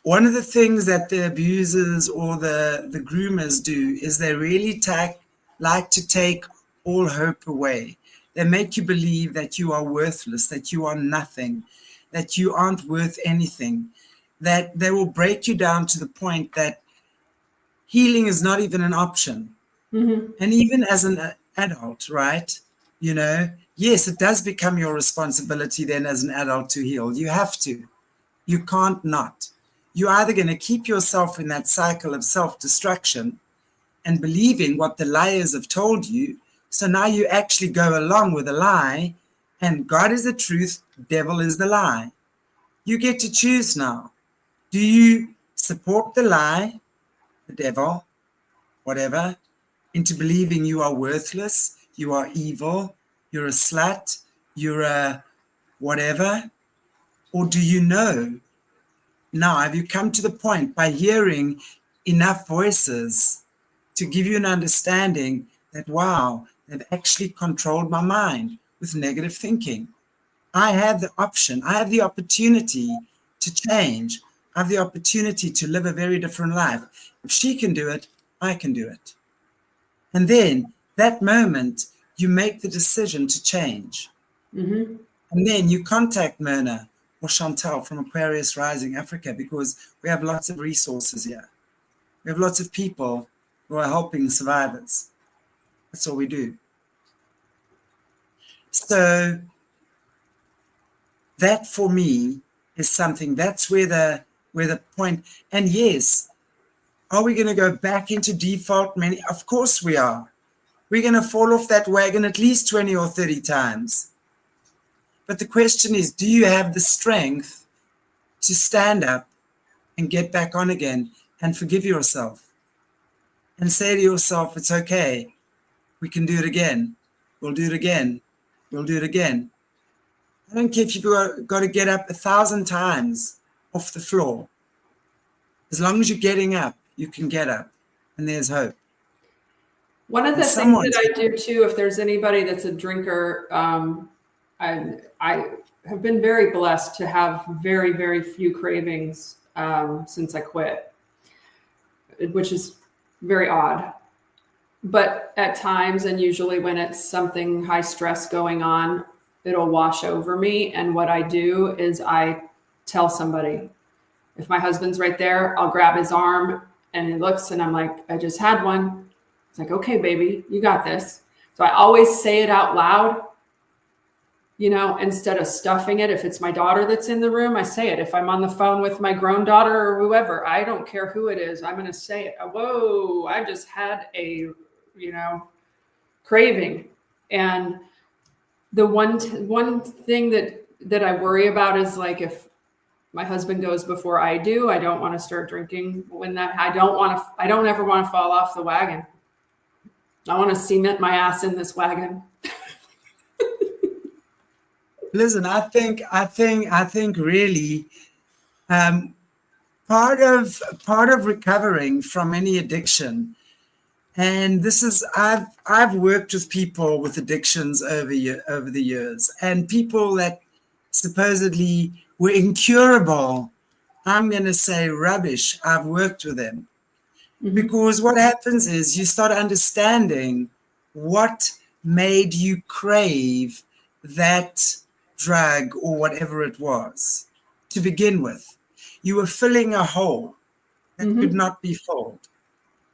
one of the things that the abusers or the groomers do is they really like to take all hope away. They make you believe that you are worthless, that you are nothing, that you aren't worth anything, that they will break you down to the point that healing is not even an option. And even as an adult, right? Yes, it does become your responsibility then as an adult to heal. You have to. You can't not. You're either going to keep yourself in that cycle of self-destruction and believing what the liars have told you. So now you actually go along with a lie, and God is the truth, devil is the lie. You get to choose now. Do you support the lie, the devil, whatever, into believing you are worthless, you are evil, you're a slut, you're a whatever? Or do you know now, have you come to the point by hearing enough voices to give you an understanding that, wow, they've actually controlled my mind with negative thinking? I have the option, I have the opportunity to change. I have the opportunity to live a very different life. If she can do it, I can do it. And then that moment, you make the decision to change. And then you contact Myrna or Chantelle from Aquarius Rising Africa, because we have lots of resources here. We have lots of people who are helping survivors. That's all we do. So that for me is something, that's where the point, and yes, are we going to go back into default? Of course we are. We're going to fall off that wagon at least 20 or 30 times. But the question is, do you have the strength to stand up and get back on again and forgive yourself and say to yourself, it's okay. We can do it again. We'll do it again. We'll do it again. I don't care if you've got to get up 1,000 times off the floor. As long as you're getting up, you can get up, and there's hope. One of the things that I do too, if there's anybody that's a drinker, I have been very blessed to have very, very few cravings since I quit, which is very odd. But at times, and usually when it's something high stress going on, it'll wash over me. And what I do is I tell somebody. If my husband's right there, I'll grab his arm and he looks and I'm like, I just had one. It's like, okay, baby, you got this. So I always say it out loud, instead of stuffing it. If it's my daughter that's in the room, I say it. If I'm on the phone with my grown daughter or whoever, I don't care who it is. I'm going to say it. Whoa, I just had a, craving. And the one thing that I worry about is like, My husband goes before I do. I don't want to start drinking when that, I don't ever want to fall off the wagon. I want to cement my ass in this wagon. Listen, I think really, part of recovering from any addiction, and this is I've worked with people with addictions over the years, and people that supposedly were incurable. I'm going to say rubbish. I've worked with them. Because what happens is you start understanding what made you crave that drug or whatever it was to begin with. You were filling a hole that could not be filled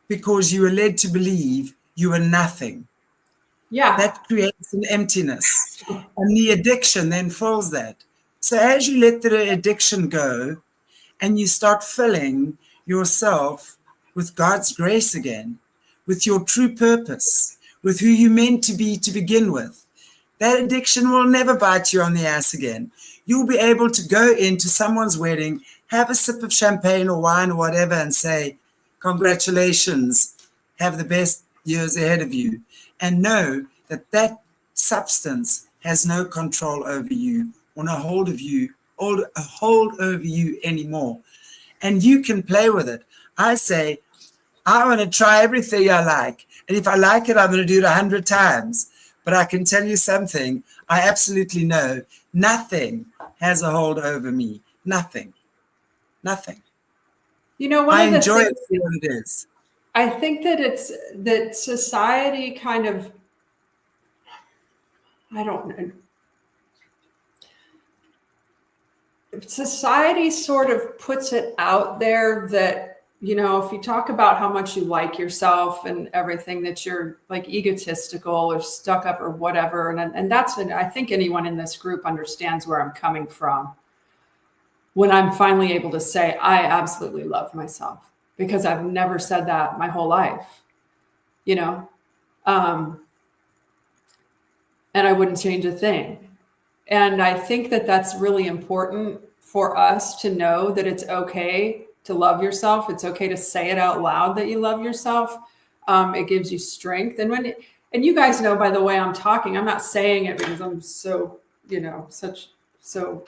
because you were led to believe you were nothing. Yeah. That creates an emptiness. And the addiction then fills that. So as you let the addiction go and you start filling yourself with God's grace again, with your true purpose, with who you meant to be to begin with, that addiction will never bite you on the ass again. You'll be able to go into someone's wedding, have a sip of champagne or wine or whatever and say, congratulations, have the best years ahead of you. And know that that substance has no control over you or no hold of you, or a hold over you anymore. And you can play with it. I say, I want to try everything I like. And if I like it, I'm going to do it 100 times. But I can tell you something, I absolutely know nothing has a hold over me. Nothing. Nothing. You know, I enjoy it for what it is. I think that it's that society kind of, I don't know. Society sort of puts it out there that, you know, if you talk about how much you like yourself and everything, that you're like egotistical or stuck up or whatever. And that's, I think anyone in this group understands where I'm coming from when I'm finally able to say, I absolutely love myself, because I've never said that my whole life, you know, and I wouldn't change a thing. And I think that that's really important for us to know, that it's okay to love yourself. It's okay to say it out loud that you love yourself. It gives you strength. And and you guys know by the way I'm talking, I'm not saying it because I'm so, you know, so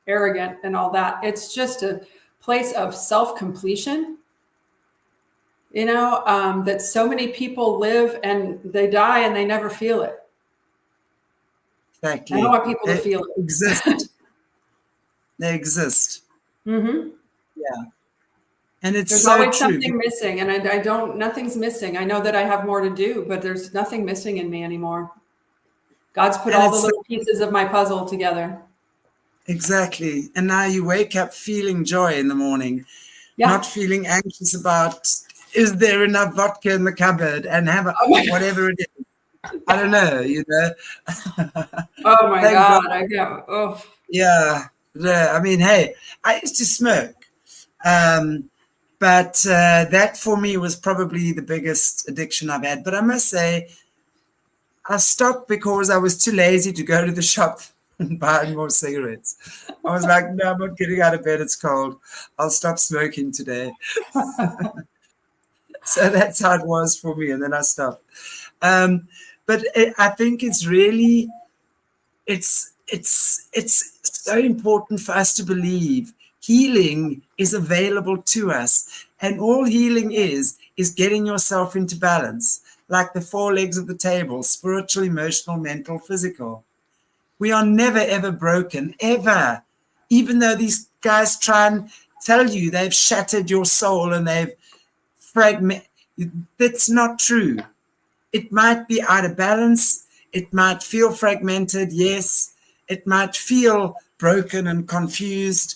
arrogant and all that. It's just a place of self-completion, you know, that so many people live and they die and they never feel it. Exactly. I don't want people to feel it. Exist. They exist. Mm-hmm. Yeah. And it's there's so always true. Something missing, and I don't, nothing's missing. I know that I have more to do, but there's nothing missing in me anymore. God's put all the little pieces of my puzzle together. Exactly. And now you wake up feeling joy in the morning, not feeling anxious about, is there enough vodka in the cupboard, and have whatever it is. I don't know, you know. Oh my God. I go, oh. Yeah. I mean, hey, I used to smoke. But that for me was probably the biggest addiction I've had. But I must say, I stopped because I was too lazy to go to the shop and buy more cigarettes. I was like, no, I'm not getting out of bed. It's cold. I'll stop smoking today. So that's how it was for me. And then I stopped. But I think it's really, it's so important for us to believe healing is available to us. And all healing is getting yourself into balance, like the 4 legs of the table: spiritual, emotional, mental, physical. We are never, ever broken, ever. Even though these guys try and tell you they've shattered your soul and they've fragmented, that's not true. It might be out of balance. It might feel fragmented, yes. It might feel broken and confused.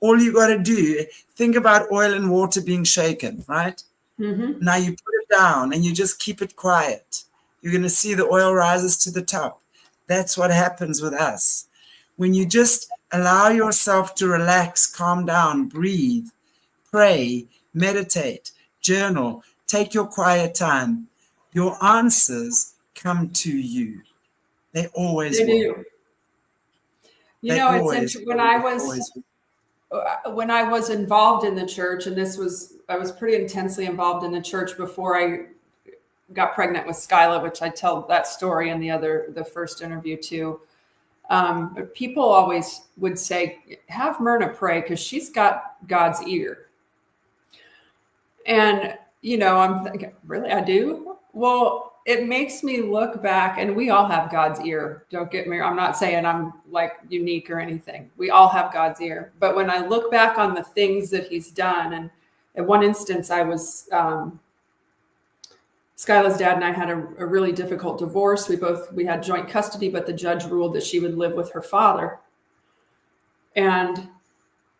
All you got to do, think about oil and water being shaken, right? Mm-hmm. Now you put it down and you just keep it quiet. You're going to see the oil rises to the top. That's what happens with us. When you just allow yourself to relax, calm down, breathe, pray, meditate, journal, take your quiet time, your answers come to you. They always will. You know, it's interesting. When I was when I was involved in the church, and I was pretty intensely involved in the church before I got pregnant with Skyla, which I tell that story in the first interview too. But people always would say, have Myrna pray because she's got God's ear. And, I'm thinking, really, I do? Well, it makes me look back, and we all have God's ear. Don't get me, I'm not saying I'm like unique or anything. We all have God's ear. But when I look back on the things that he's done, and in one instance, I was, Skyla's dad and I had a really difficult divorce. We had joint custody, but the judge ruled that she would live with her father. And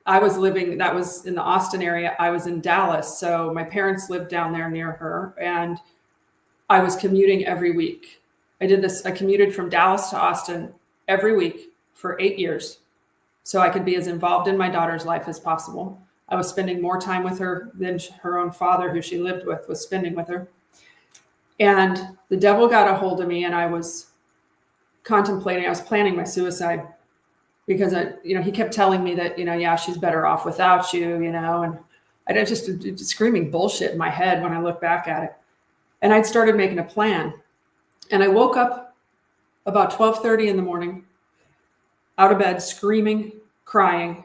I was that was in the Austin area. I was in Dallas. So my parents lived down there near her, and I was commuting every week. I commuted from Dallas to Austin every week for 8 years so I could be as involved in my daughter's life as possible. I was spending more time with her than her own father, who she lived with, was spending with her. And the devil got a hold of me, and I was planning my suicide because he kept telling me that, yeah, she's better off without you, and I just screaming bullshit in my head when I look back at it. And I'd started making a plan, and I woke up about 12:30 in the morning, out of bed, screaming, crying.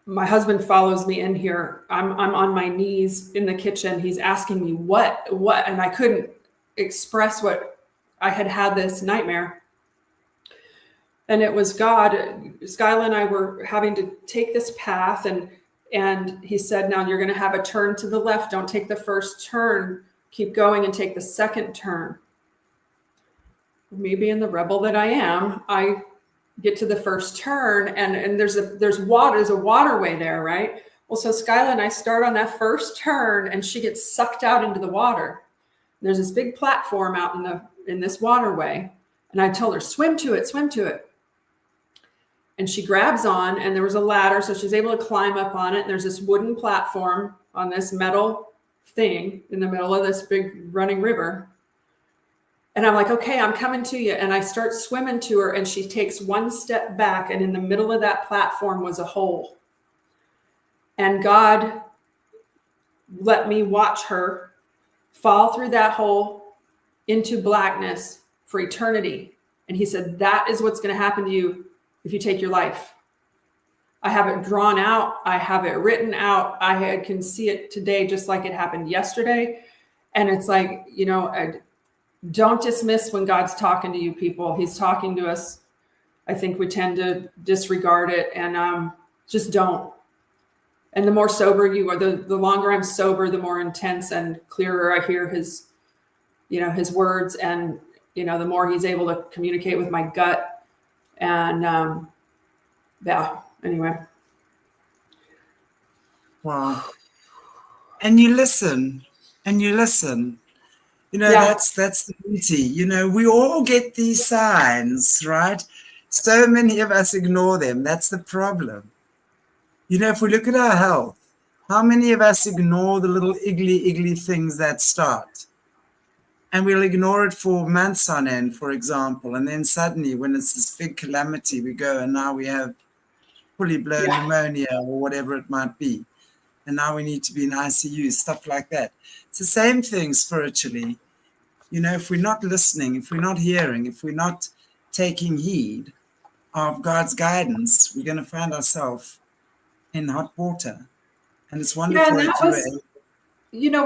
My husband follows me in here. I'm on my knees in the kitchen. He's asking me what, and I couldn't express what I had this nightmare. And it was God. Skyla and I were having to take this path, and he said, now you're going to have a turn to the left. Don't take the first turn. Keep going and take the second turn. Me being the rebel that I am, I get to the first turn, and there's a waterway there, right? Well, so Skyla and I start on that first turn, and she gets sucked out into the water. There's this big platform out in this waterway, and I told her, swim to it. And she grabs on, and there was a ladder, so she's able to climb up on it. And there's this wooden platform on this metal thing in the middle of this big running river. And I'm like, okay, I'm coming to you. And I start swimming to her, and she takes one step back, and in the middle of that platform was a hole. And God let me watch her fall through that hole into blackness for eternity. And he said, that is what's going to happen to you if you take your life. I have it drawn out. I have it written out. I can see it today, just like it happened yesterday. And it's like, don't dismiss when God's talking to you, people. He's talking to us. I think we tend to disregard it, and just don't. And the more sober you are, the longer I'm sober, the more intense and clearer I hear his words, and the more he's able to communicate with my gut. And yeah, anyway. Wow. And you listen. That's the beauty. We all get these signs, right? So many of us ignore them. That's the problem. If we look at our health, how many of us ignore the little iggly things that start? And we'll ignore it for months on end, for example. And then suddenly, when it's this big calamity, we go, and now we have fully blown pneumonia or whatever it might be. And now we need to be in ICU, stuff like that. It's the same thing spiritually. If we're not listening, if we're not hearing, if we're not taking heed of God's guidance, we're going to find ourselves in hot water. And it's wonderful. Yeah, and that was,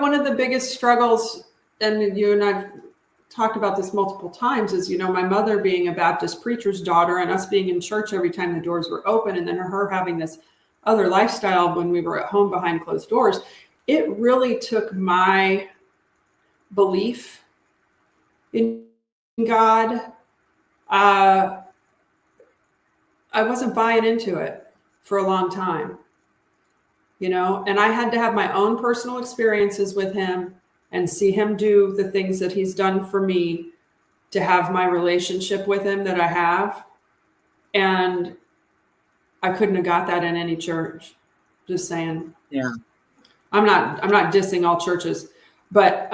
one of the biggest struggles, and you and I've talked about this multiple times, is, my mother being a Baptist preacher's daughter, and us being in church every time the doors were open, and then her having this other lifestyle when we were at home behind closed doors. It really took my belief in God. I wasn't buying into it for a long time, and I had to have my own personal experiences with him and see him do the things that he's done for me to have my relationship with him that I have. And I couldn't have got that in any church. Just saying. Yeah. I'm not dissing all churches, but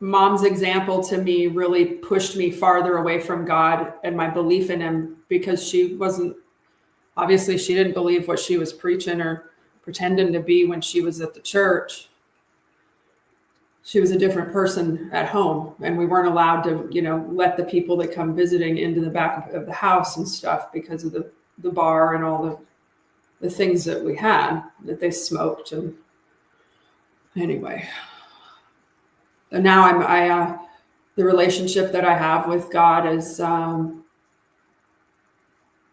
mom's example to me really pushed me farther away from God and my belief in him, because she didn't believe what she was preaching or pretending to be when she was at the church. She was a different person at home, and we weren't allowed to, let the people that come visiting into the back of the house and stuff because of the bar and all the things that we had, that they smoked. And anyway, and now the relationship that I have with God is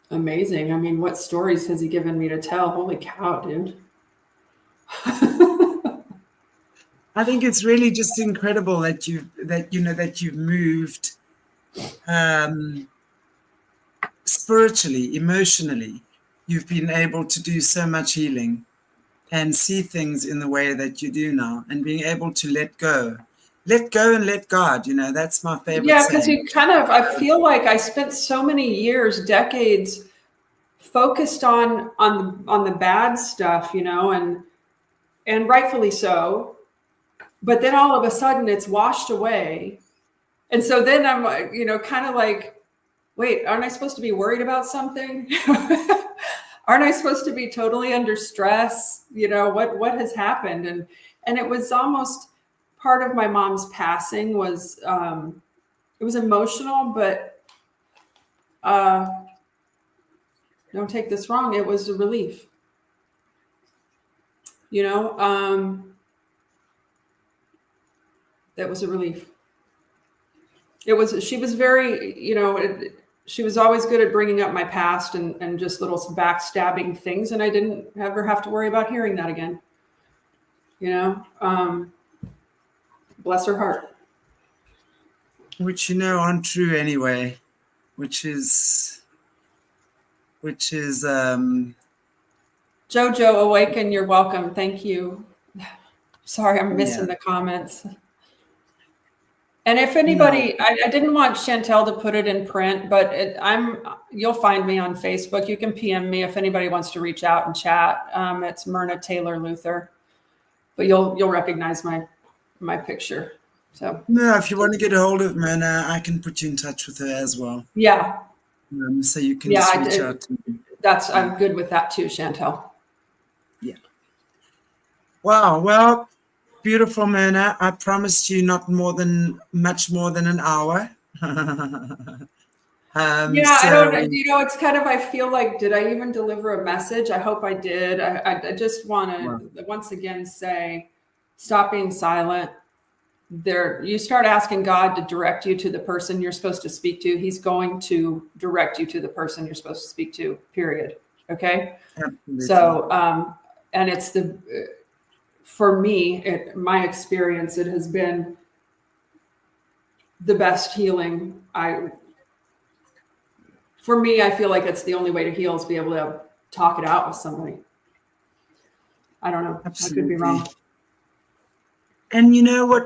amazing. I mean, what stories has he given me to tell? Holy cow, dude. I think it's really just incredible that you've moved spiritually, emotionally. You've been able to do so much healing and see things in the way that you do now, and being able to let go and let God. That's my favorite. Yeah, because I feel like I spent so many years, decades, focused on the bad stuff, and rightfully so. But then all of a sudden it's washed away. And so then I'm, kind of like, wait, aren't I supposed to be worried about something? Aren't I supposed to be totally under stress? What has happened? And it was almost part of my mom's passing was, it was emotional, but don't take this wrong. It was a relief, that was a relief. She was very, she was always good at bringing up my past and just little backstabbing things. And I didn't ever have to worry about hearing that again. Bless her heart. Which, aren't true anyway, which is Jojo Awaken, you're welcome. Thank you. Sorry, I'm missing the comments. And if anybody, I didn't want Chantelle to put it in print, but you'll find me on Facebook. You can PM me if anybody wants to reach out and chat. It's Myrna Taylor Luther, but you'll recognize my picture. So no, if you want to get a hold of Myrna, I can put you in touch with her as well. Yeah. So you can just reach out to me. I'm good with that too, Chantelle. Yeah. Wow. Well, beautiful, Myrna. I promised you much more than an hour. I don't. It's kind of. I feel like, did I even deliver a message? I hope I did. I just want to once again say, stop being silent. You start asking God to direct you to the person you're supposed to speak to. He's going to direct you to the person you're supposed to speak to. Period. Okay. Absolutely. So, and it's for me, my experience, it has been the best healing. For me, I feel like it's the only way to heal is be able to talk it out with somebody. I don't know. Absolutely. I could be wrong. And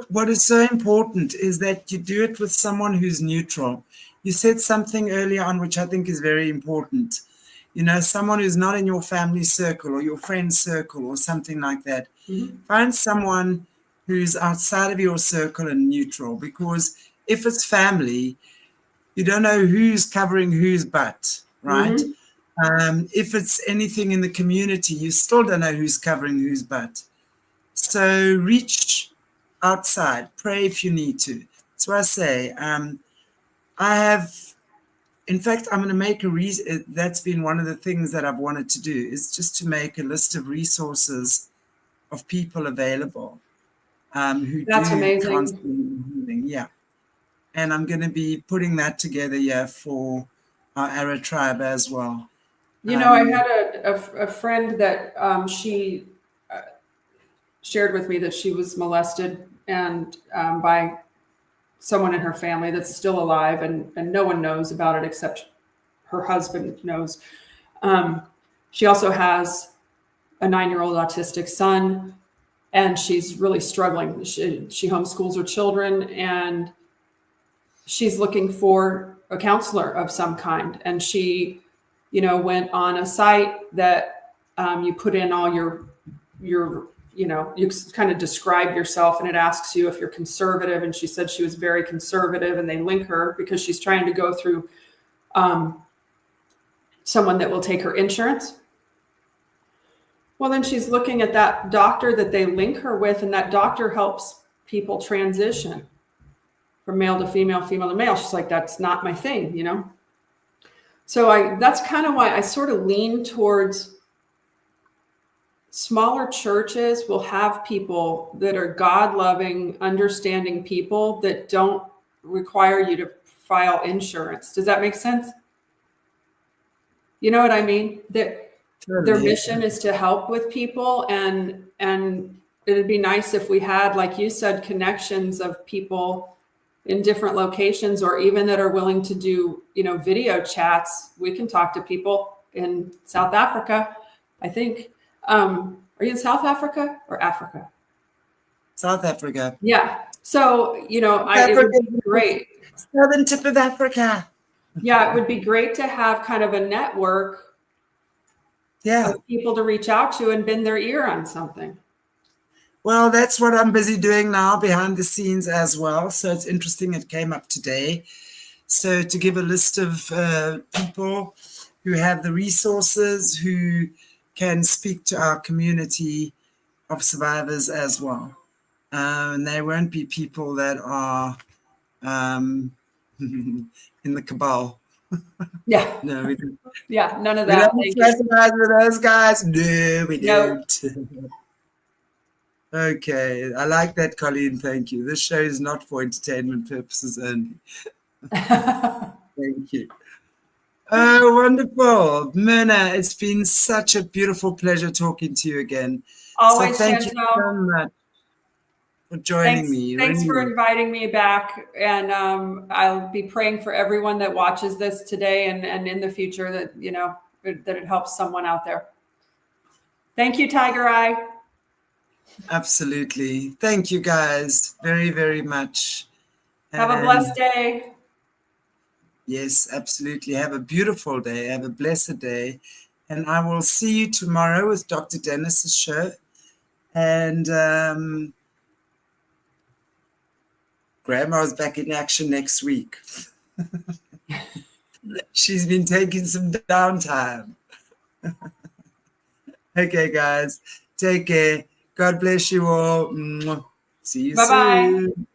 what is so important is that you do it with someone who's neutral. You said something earlier on, which I think is very important. Someone who's not in your family circle or your friend's circle or something like that. Mm-hmm. Find someone who's outside of your circle and neutral, because if it's family, you don't know who's covering whose butt, right? Mm-hmm. If it's anything in the community, you still don't know who's covering whose butt. So reach outside, pray if you need to. So I say, in fact, I'm going to make that's been one of the things that I've wanted to do, is just to make a list of resources of people available who that's do amazing. constantly healing. Yeah. And I'm going to be putting that together for our Arrow tribe as well. I had a friend that she shared with me that she was molested and by someone in her family that's still alive, and no one knows about it except her husband knows. She also has a 9-year-old autistic son, and she's really struggling. She homeschools her children, and she's looking for a counselor of some kind. And she, went on a site that you put in all your you kind of describe yourself, and it asks you if you're conservative. And she said she was very conservative, and they link her because she's trying to go through someone that will take her insurance. Well, then she's looking at that doctor that they link her with, and that doctor helps people transition from male to female, female to male. She's like, that's not my thing, So that's kind of why I sort of lean towards smaller churches will have people that are God-loving, understanding people that don't require you to file insurance. Does that make sense? You know what I mean? That their mission is to help with people, and it'd be nice if we had, like you said, connections of people in different locations, or even that are willing to do, video chats. We can talk to people in South Africa, I think. Are you in South Africa or Africa? South Africa. Yeah. So, it would be great. Southern tip of Africa. Yeah, it would be great to have kind of a network of people to reach out to and bend their ear on something. Well, that's what I'm busy doing now behind the scenes as well. So it's interesting. It came up today. So to give a list of people who have the resources, who can speak to our community of survivors as well. And they won't be people that are in the cabal. Yeah. No, we don't. Yeah, none of that. We don't specialize with those guys. No, we don't. Okay, I like that, Colleen. Thank you. This show is not for entertainment purposes only. Thank you. Oh, wonderful. Myrna, it's been such a beautiful pleasure talking to you again. Always, so thank Chantelle. you so much for joining me. Thanks for inviting me back. And I'll be praying for everyone that watches this today and in the future that, that it helps someone out there. Thank you, Tiger Eye. Absolutely. Thank you, guys, very, very much. Have a blessed day. Yes, absolutely. Have a beautiful day. Have a blessed day. And I will see you tomorrow with Dr. Dennis's show. And Grandma's back in action next week. She's been taking some downtime. Okay, guys. Take care. God bless you all. See you soon.